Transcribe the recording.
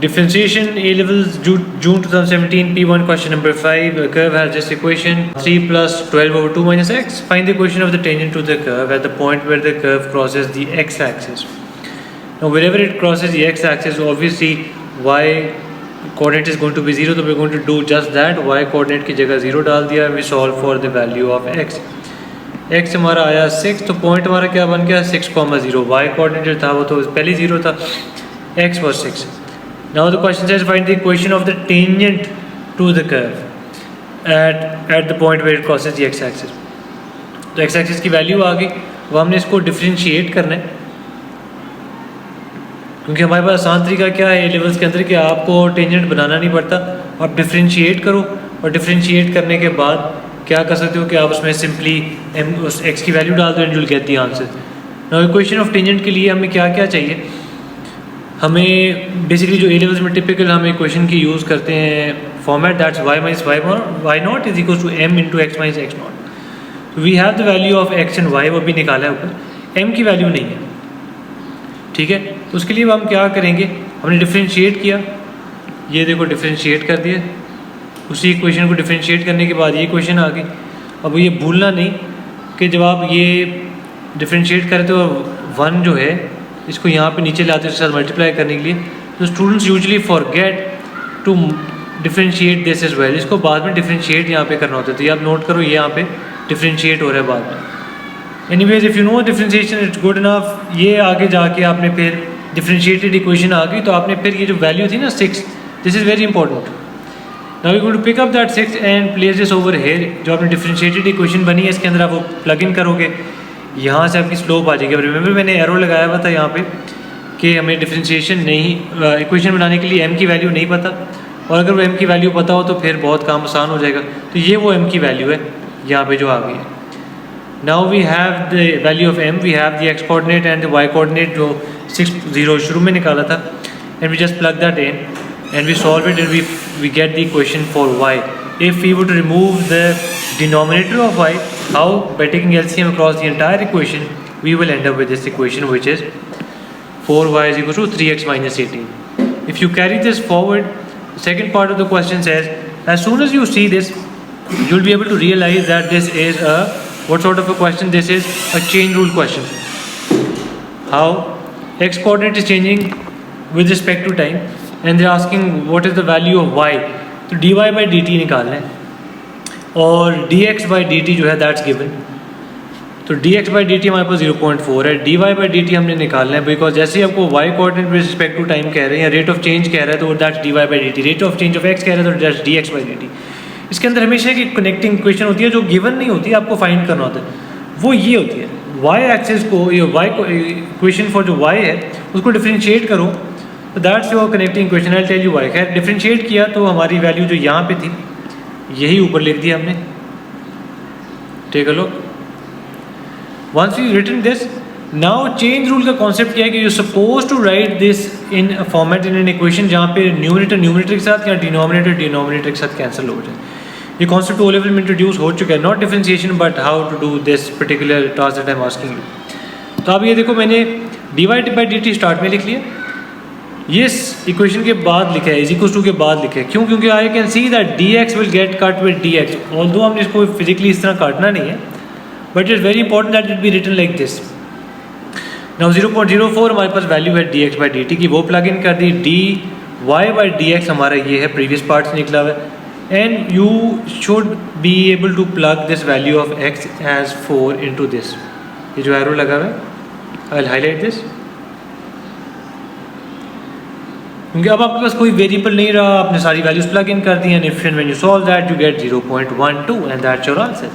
Differentiation A levels June 2017 P1 question number 5. A curve has this equation 3 plus 12 over 2 minus x. Find the equation of the tangent to the curve at the point where the curve crosses the x-axis. Now wherever it crosses the x-axis, obviously y coordinate is going to be 0, so we're going to do just that. Y coordinate की जगह 0 डाल दिया. We solve for the value of x. x हमारा आया 6, तो point हमारा क्या बन गया 6,0. y कोऑर्डिनेट जो था वो तो पहले 0 था. x was 6. Now the question says find the equation of the tangent to the curve at the point where it crosses the x-axis. तो x-axis की वैल्यू आ गई, वो हमने इसको डिफरेंशिएट करना है, क्योंकि हमारे पास आसान तरीका क्या है ए लेवल्स के अंदर कि आपको टेंजेंट बनाना नहीं पड़ता, आप डिफरेंशिएट करो और डिफरेंशिएट करने के बाद क्या कर सकते हो कि आप उसमें सिंपली उस x की वैल्यू डाल दो and you will get the answer. Now equation of tangent के लिए हमें क्या क्या चाहिए. हमें बेसिकली जो ए लेवल्स में टिपिकल हम इक्वेशन की यूज़ करते हैं format, that's y minus y naught is equal to m into x minus x naught. We have the value of x and y, वो भी निकाला है ऊपर, m की वैल्यू नहीं है. ठीक है, तो उसके लिए हम क्या करेंगे, हमने डिफरेंशिएट किया, ये देखो डिफरेंशिएट कर दिया, उसी इक्वेशन को डिफरेंशिएट करने के बाद ये इक्वेशन आ गई. अब ये भूलना नहीं कि जब आप ये डिफरेंशिएट करें तो 1 जो है इसको यहाँ पे नीचे लाते हैं उसके साथ मल्टीप्लाई करने के लिए, तो students usually forget to differentiate this is well. इसको बाद में डिफरेंशिएट यहाँ पे करना होता है, तो ये आप नोट करो, ये यहाँ पे डिफरेंशिएट हो रहा है बाद में. Anyways if you know differentiation it's good enough. ये आगे जाके आपने फिर डिफरेंशिएटेड इक्वेशन आ गई, तो आपने फिर ये जो वैल्यू थी ना 6, this is very important. Now you going to pick up that 6 and place this over here. जो आपने डिफरेंशिएटेड इक्वेशन बनी है इसके अंदर आप वो प्लग इन करोगे, यहाँ से आपकी स्लोप आ जाएगी. रिमेंबर मैंने एरो लगाया हुआ था यहाँ पे कि हमें डिफरेंशिएशन नहीं, इक्वेशन बनाने के लिए m की वैल्यू नहीं पता, और अगर वो m की वैल्यू पता हो तो फिर बहुत काम आसान हो जाएगा. तो ये वो m की वैल्यू है यहाँ पे जो आ गई है. Now we have the value of m, we have the x coordinate and the y coordinate जो 6 0 शुरू में निकाला था, and we just plug that in and we solve it and we get the equation for y. If we were to remove the denominator of y, how by taking LCM across the entire equation, we will end up with this equation which is 4y is equal to 3x minus 18. If you carry this forward, the second part of the question says, as soon as you see this, you'll be able to realize that this is a, what sort of a question? This is a chain rule question. How x coordinate is changing with respect to time, and they're asking what is the value of y. तो dy by d T निकालना है, और dx by d T जो है that's given. तो dx by d T हमारे पास 0.4 है, dy by d T हमने निकालना है, बिकॉज जैसे ही आपको y coordinate with respect to time कह रहे हैं या रेट ऑफ चेंज कह रहा है तो that's dy by d T. Rate of change of x कह रहा है तो that's dx by d T. इसके अंदर हमेशा एक कनेक्टिंग इक्वेशन होती है जो गिवन नहीं होती, आपको फाइंड करना होता है. वो ये होती है y एक्सिस को, ये y को इक्वेशन फॉर जो y है उसको डिफरेंशिएट करो, तो that's your connecting equation. I tell you why. खैर डिफरेंशिएट किया तो हमारी वैल्यू जो यहाँ पे थी यही ऊपर लिख दिया हमने. Take a look. Once we written this, now change rule का कॉन्सेप्ट क्या है कि you suppose to write this in format in an equation जहाँ पे न्यूमरेटर न्यूमरेटर के साथ या डिनोमिनेटर डिनोमिनेटर के साथ कैंसिल हो जाए. ये कॉन्सेप्ट ओ लेवल में इंट्रोड्यूस हो चुका है, not differentiation but how to do this particular task that I am asking you. तो अब ये देखो मैंने divide by d t start में लिख लिया, ये इक्वेशन के बाद लिखा है, इज इक्वल टू के बाद लिखा है. क्यों? क्योंकि I can see that d x will get cut with d x. Although हमने इसको फिजिकली इस तरह काटना नहीं है, but it's very important that it be written like this. Now 0.04 हमारे पास वैल्यू है d x by d t की, वो प्लग इन कर दी. D y by d x हमारा ये है, प्रीवियस पार्ट से निकला हुआ है, and you should be able to plug this value of x as 4 into this. ये जो एरो लगा हुआ है आई विल हाईलाइट दिस, क्योंकि अब आपके पास कोई वेरिएबल नहीं रहा, आपने सारी वैल्यूज प्लग इन कर दी, and if when you solve that you get 0.12 and that's your answer.